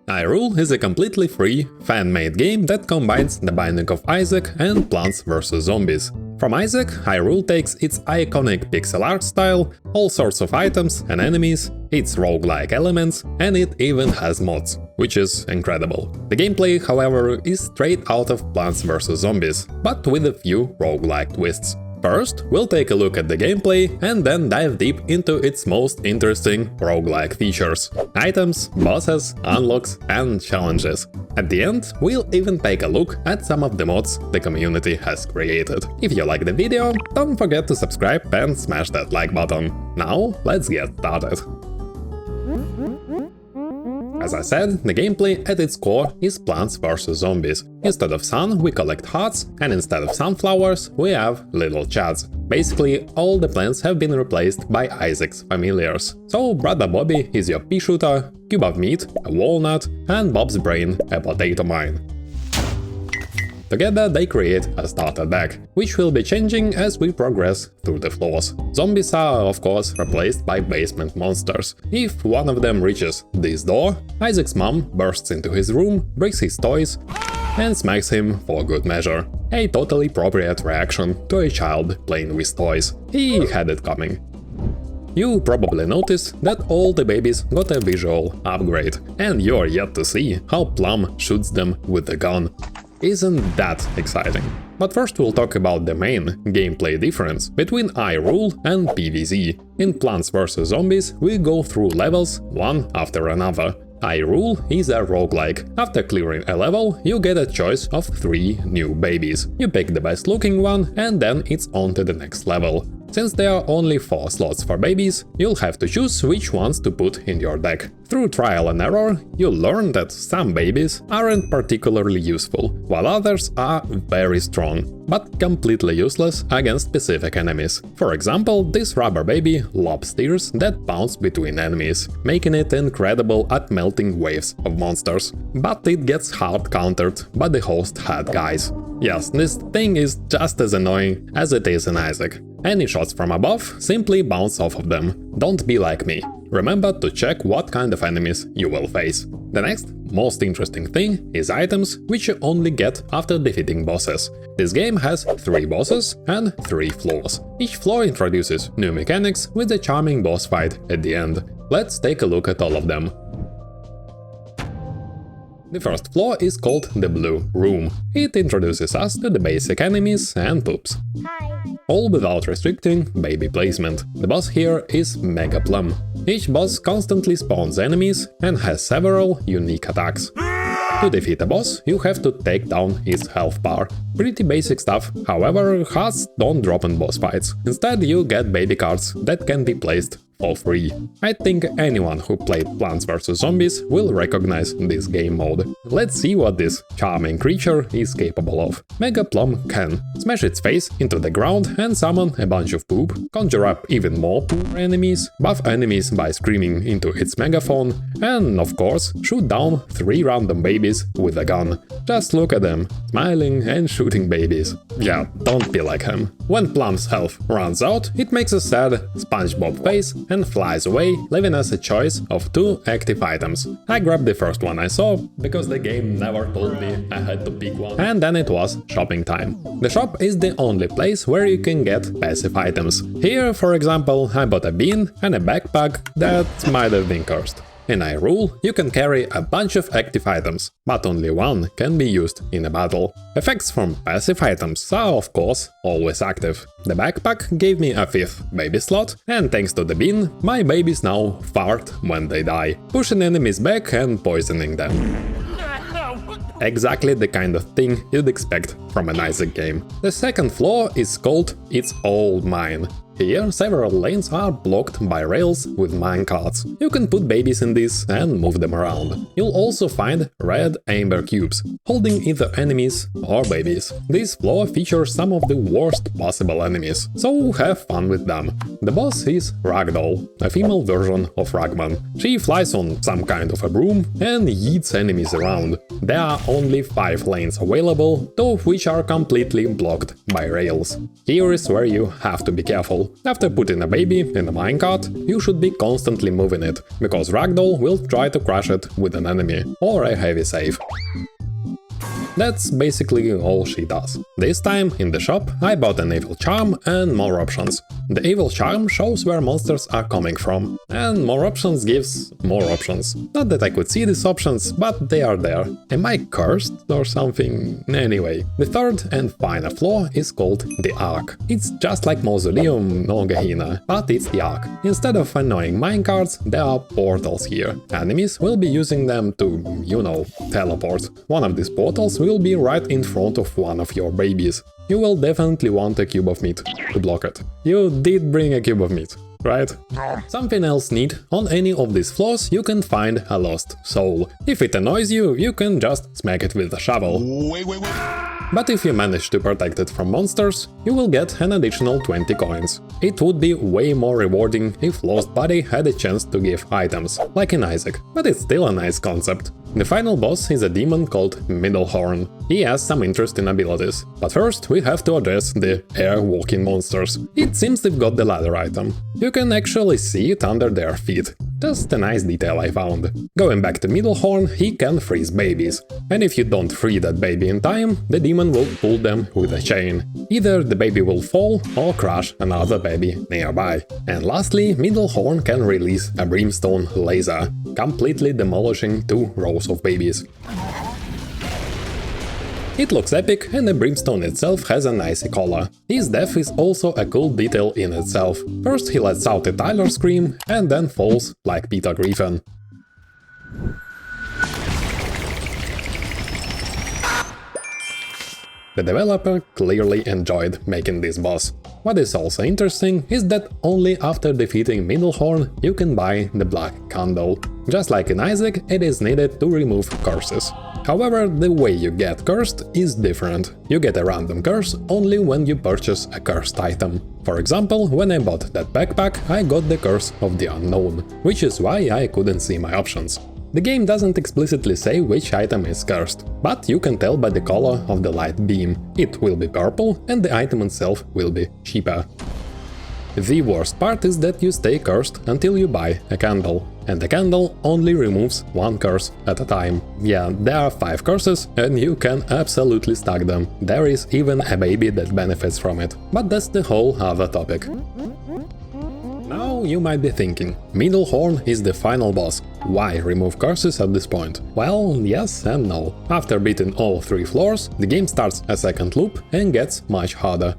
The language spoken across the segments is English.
Hyrule is a completely free, fan-made game that combines the Binding of Isaac and Plants vs. Zombies. From Isaac, Hyrule takes its iconic pixel art style, all sorts of items and enemies, its roguelike elements, and it even has mods, which is incredible. The gameplay, however, is straight out of Plants vs. Zombies, but with a few roguelike twists. First, we'll take a look at the gameplay and then dive deep into its most interesting roguelike features: items, bosses, unlocks, and challenges. At the end, we'll even take a look at some of the mods the community has created. If you like the video, don't forget to subscribe and smash that like button. Now, let's get started. As I said, the gameplay at its core is Plants vs. Zombies. Instead of sun, we collect hearts, and instead of sunflowers, we have little chads. Basically, all the plants have been replaced by Isaac's familiars. So Brother Bobby is your pea shooter, cube of meat, a walnut, and Bob's brain, a potato mine. Together they create a starter deck, which will be changing as we progress through the floors. Zombies are, of course, replaced by basement monsters. If one of them reaches this door, Isaac's mom bursts into his room, breaks his toys, and smacks him for good measure. A totally appropriate reaction to a child playing with toys. He had it coming. You probably noticed that all the babies got a visual upgrade, and you're yet to see how Plum shoots them with the gun. Isn't that exciting? But first we'll talk about the main gameplay difference between Hyrule and PvZ. In Plants vs. Zombies we go through levels one after another. Hyrule is a roguelike. After clearing a level, you get a choice of 3 new babies. You pick the best looking one and then it's on to the next level. Since there are only 4 slots for babies, you'll have to choose which ones to put in your deck. Through trial and error, you'll learn that some babies aren't particularly useful, while others are very strong, but completely useless against specific enemies. For example, this rubber baby lops tears that bounce between enemies, making it incredible at melting waves of monsters. But it gets hard countered by the host hat guys. Yes, this thing is just as annoying as it is in Isaac. Any shots from above simply bounce off of them. Don't be like me. Remember to check what kind of enemies you will face. The next, most interesting thing is items, which you only get after defeating bosses. This game has 3 bosses and 3 floors. Each floor introduces new mechanics with a charming boss fight at the end. Let's take a look at all of them. The first floor is called the Blue Room. It introduces us to the basic enemies and poops. All without restricting baby placement. The boss here is Mega Plum. Each boss constantly spawns enemies and has several unique attacks. To defeat a boss, you have to take down his health bar. Pretty basic stuff, however, hearts don't drop in boss fights. Instead, you get baby cards that can be placed for free. I think anyone who played Plants vs. Zombies will recognize this game mode. Let's see what this charming creature is capable of. Mega Plum can smash its face into the ground and summon a bunch of poop, conjure up even more poop enemies, buff enemies by screaming into its megaphone, and of course shoot down 3 random babies with a gun. Just look at them, smiling and shooting babies. Yeah, don't be like him. When Plum's health runs out, it makes a sad SpongeBob face and flies away, leaving us a choice of 2 active items. I grabbed the first one I saw, because the game never told me I had to pick one. And then it was shopping time. The shop is the only place where you can get passive items. Here, for example, I bought a bean and a backpack that might have been cursed. In Hyrule, you can carry a bunch of active items, but only one can be used in a battle. Effects from passive items are, of course, always active. The backpack gave me a 5th baby slot, and thanks to the bean, my babies now fart when they die, pushing enemies back and poisoning them. Exactly the kind of thing you'd expect from an Isaac game. The second floor is called It's All Mine. Here, several lanes are blocked by rails with minecarts. You can put babies in this and move them around. You'll also find red amber cubes, holding either enemies or babies. This floor features some of the worst possible enemies, so have fun with them. The boss is Ragdoll, a female version of Ragman. She flies on some kind of a broom and yeets enemies around. There are only 5 lanes available, 2 of which are completely blocked by rails. Here is where you have to be careful. rule. After putting a baby in a minecart, you should be constantly moving it, because Ragdoll will try to crush it with an enemy or a heavy save. That's basically all she does. This time, in the shop, I bought an evil charm and more options. The evil charm shows where monsters are coming from, and more options gives more options. Not that I could see these options, but they are there. Am I cursed or something? Anyway, the third and final floor is called the Ark. It's just like Mausoleum no Gehenna, but it's the Ark. Instead of annoying minecarts, there are portals here. Enemies will be using them to, you know, teleport. One of these portals will be right in front of one of your babies. You will definitely want a cube of meat to block it. You did bring a cube of meat, right? Something else neat, on any of these floors you can find a lost soul. If it annoys you, you can just smack it with a shovel. Wait. But if you manage to protect it from monsters, you will get an additional 20 coins. It would be way more rewarding if Lost Body had a chance to give items, like in Isaac, but it's still a nice concept. The final boss is a demon called Middlehorn. He has some interesting abilities, but first we have to address the air-walking monsters. It seems they've got the ladder item. You can actually see it under their feet. Just a nice detail I found. Going back to Middlehorn, he can freeze babies, and if you don't free that baby in time, the demon will pull them with a chain. Either the baby will fall or crush another baby nearby. And lastly, Middlehorn can release a brimstone laser, completely demolishing 2 rows of babies. It looks epic, and the brimstone itself has a nice color. His death is also a cool detail in itself. First he lets out a Tyler scream, and then falls like Peter Griffin. The developer clearly enjoyed making this boss. What is also interesting is that only after defeating Middlehorn you can buy the Black Candle. Just like in Isaac, it is needed to remove curses. However, the way you get cursed is different. You get a random curse only when you purchase a cursed item. For example, when I bought that backpack, I got the Curse of the Unknown, which is why I couldn't see my options. The game doesn't explicitly say which item is cursed, but you can tell by the color of the light beam. It will be purple, and the item itself will be cheaper. The worst part is that you stay cursed until you buy a candle, and the candle only removes 1 curse at a time. Yeah, there are 5 curses, and you can absolutely stack them. There is even a baby that benefits from it, but that's the whole other topic. Now you might be thinking, Middlehorn is the final boss. Why remove curses at this point? Well, yes and no. After beating all 3 floors, the game starts a second loop and gets much harder.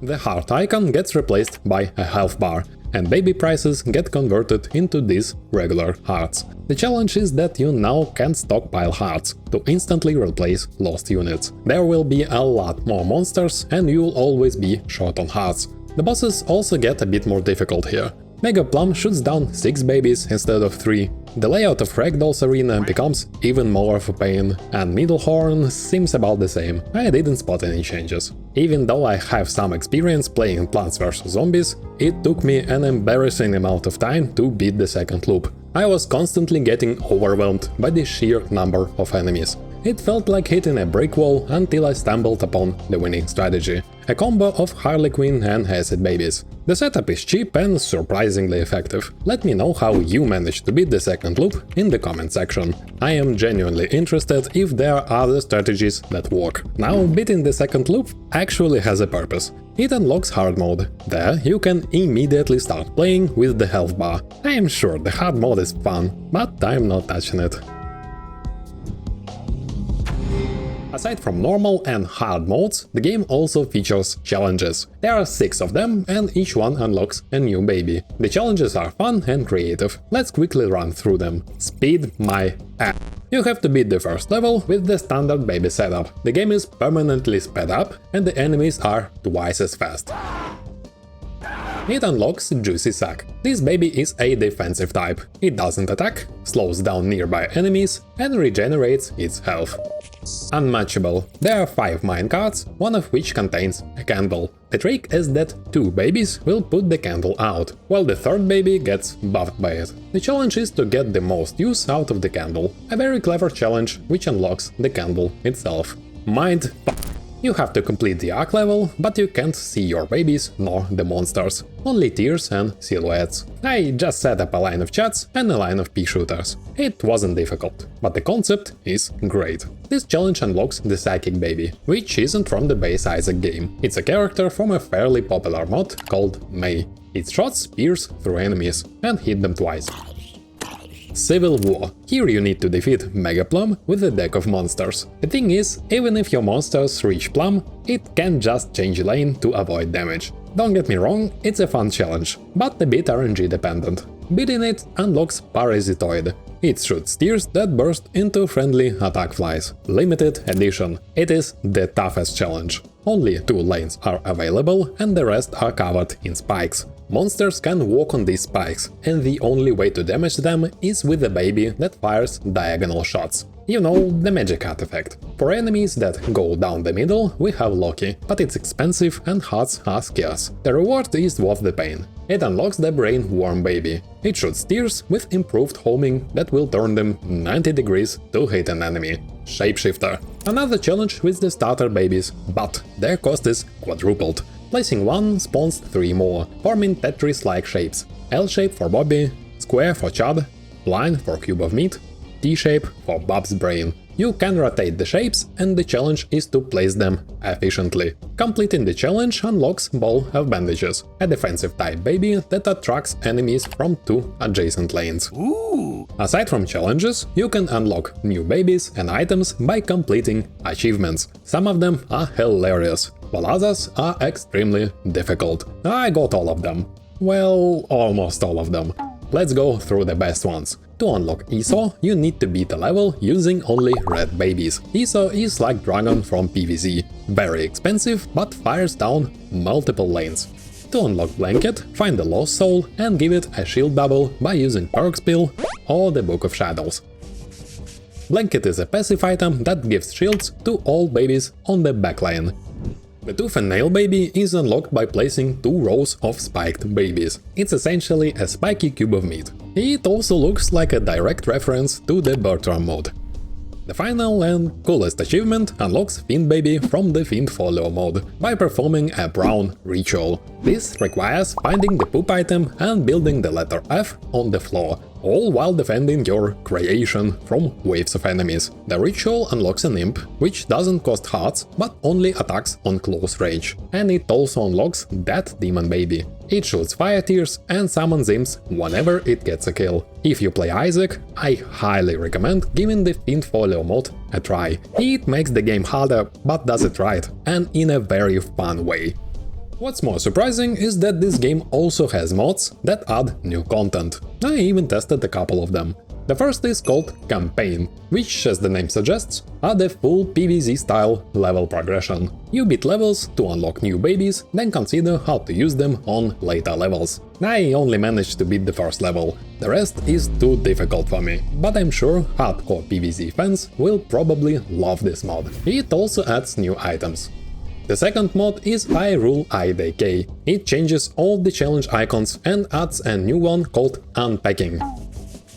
The heart icon gets replaced by a health bar, and baby prices get converted into these regular hearts. The challenge is that you now can stockpile hearts to instantly replace lost units. There will be a lot more monsters, and you'll always be short on hearts. The bosses also get a bit more difficult here. Mega Plum shoots down 6 babies instead of 3. The layout of Ragdoll's arena becomes even more of a pain, and Middlehorn seems about the same. I didn't spot any changes. Even though I have some experience playing Plants vs Zombies, it took me an embarrassing amount of time to beat the second loop. I was constantly getting overwhelmed by the sheer number of enemies. It felt like hitting a brick wall until I stumbled upon the winning strategy. A combo of Harlequin and acid babies. The setup is cheap and surprisingly effective. Let me know how you managed to beat the second loop in the comment section. I am genuinely interested if there are other strategies that work. Now, beating the second loop actually has a purpose. It unlocks hard mode. There you can immediately start playing with the health bar. I am sure the hard mode is fun, but I'm not touching it. Aside from normal and hard modes, the game also features challenges. There are 6 of them, and each one unlocks a new baby. The challenges are fun and creative. Let's quickly run through them. Speed my ass. You have to beat the first level with the standard baby setup. The game is permanently sped up, and the enemies are twice as fast. It unlocks Juicy Sack. This baby is a defensive type. It doesn't attack, slows down nearby enemies, and regenerates its health. Unmatchable. There are 5 minecarts, one of which contains a candle. The trick is that 2 babies will put the candle out, while the third baby gets buffed by it. The challenge is to get the most use out of the candle. A very clever challenge which unlocks the candle itself. You have to complete the arc level, but you can't see your babies nor the monsters, only tears and silhouettes. I just set up a line of chats and a line of pea shooters. It wasn't difficult, but the concept is great. This challenge unlocks the Psychic Baby, which isn't from the base Isaac game. It's a character from a fairly popular mod called May. Its shots pierce through enemies and hit them twice. Civil War. Here you need to defeat Mega Plum with a deck of monsters. The thing is, even if your monsters reach Plum, it can just change lane to avoid damage. Don't get me wrong, it's a fun challenge, but a bit RNG dependent. Beating it unlocks Parasitoid. It shoots tears that burst into friendly attack flies. Limited edition. It is the toughest challenge. Only 2 lanes are available and the rest are covered in spikes. Monsters can walk on these spikes, and the only way to damage them is with a baby that fires diagonal shots. You know, the magic artifact. For enemies that go down the middle, we have Loki, but it's expensive and hearts are scarce. The reward is worth the pain. It unlocks the Brain Worm Baby. It shoots tears with improved homing that will turn them 90 degrees to hit an enemy. Shapeshifter. Another challenge with the starter babies, but their cost is quadrupled. Placing one spawns 3 more, forming Tetris-like shapes. L-shape for Bobby, square for Chad, line for Cube of Meat, T-shape for Bob's Brain. You can rotate the shapes, and the challenge is to place them efficiently. Completing the challenge unlocks Ball of Bandages, a defensive type baby that attracts enemies from 2 adjacent lanes. Ooh. Aside from challenges, you can unlock new babies and items by completing achievements. Some of them are hilarious, while others are extremely difficult. I got all of them. Well, almost all of them. Let's go through the best ones. To unlock Esau, you need to beat a level using only red babies. Esau is like Dragon from PvZ, very expensive but fires down multiple lanes. To unlock Blanket, find the Lost Soul and give it a shield bubble by using Perk Spill or the Book of Shadows. Blanket is a passive item that gives shields to all babies on the backlane. The Tooth and Nail Baby is unlocked by placing 2 rows of spiked babies. It's essentially a spiky cube of meat. It also looks like a direct reference to the Bertram mode. The final and coolest achievement unlocks Fiend Baby from the Fiend Follow mode by performing a brown ritual. This requires finding the poop item and building the letter F on the floor, all while defending your creation from waves of enemies. The ritual unlocks an imp, which doesn't cost hearts, but only attacks on close range. And it also unlocks that demon baby. It shoots fire tears and summons imps whenever it gets a kill. If you play Isaac, I highly recommend giving the Fiend Follow mode a try. It makes the game harder, but does it right, and in a very fun way. What's more surprising is that this game also has mods that add new content. I even tested a couple of them. The first is called Campaign, which, as the name suggests, are the full PvZ-style level progression. You beat levels to unlock new babies, then consider how to use them on later levels. I only managed to beat the first level, the rest is too difficult for me, but I'm sure hardcore PvZ fans will probably love this mod. It also adds new items. The second mod is I Rule IDK. It changes all the challenge icons and adds a new one called Unpacking.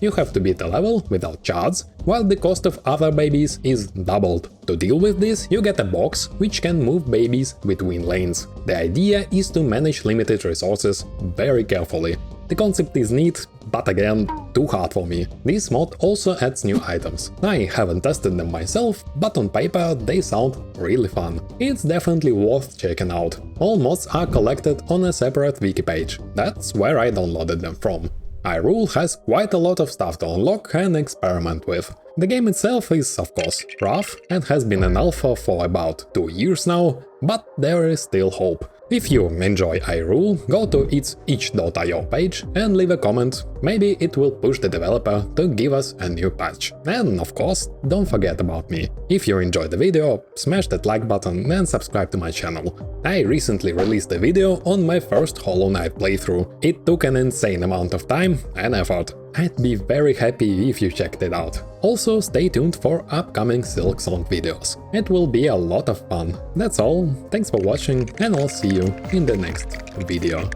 You have to beat a level without shards, while the cost of other babies is doubled. To deal with this, you get a box which can move babies between lanes. The idea is to manage limited resources very carefully. The concept is neat, but again, too hard for me. This mod also adds new items. I haven't tested them myself, but on paper they sound really fun. It's definitely worth checking out. All mods are collected on a separate wiki page. That's where I downloaded them from. iRule has quite a lot of stuff to unlock and experiment with. The game itself is, of course, rough and has been an alpha for about 2 years now, but there is still hope. If you enjoy iRule, go to its itch.io page and leave a comment. Maybe it will push the developer to give us a new patch. And of course, don't forget about me. If you enjoyed the video, smash that like button and subscribe to my channel. I recently released a video on my first Hollow Knight playthrough. It took an insane amount of time and effort. I'd be very happy if you checked it out. Also, stay tuned for upcoming Silksong videos. It will be a lot of fun. That's all, thanks for watching and I'll see you in the next video.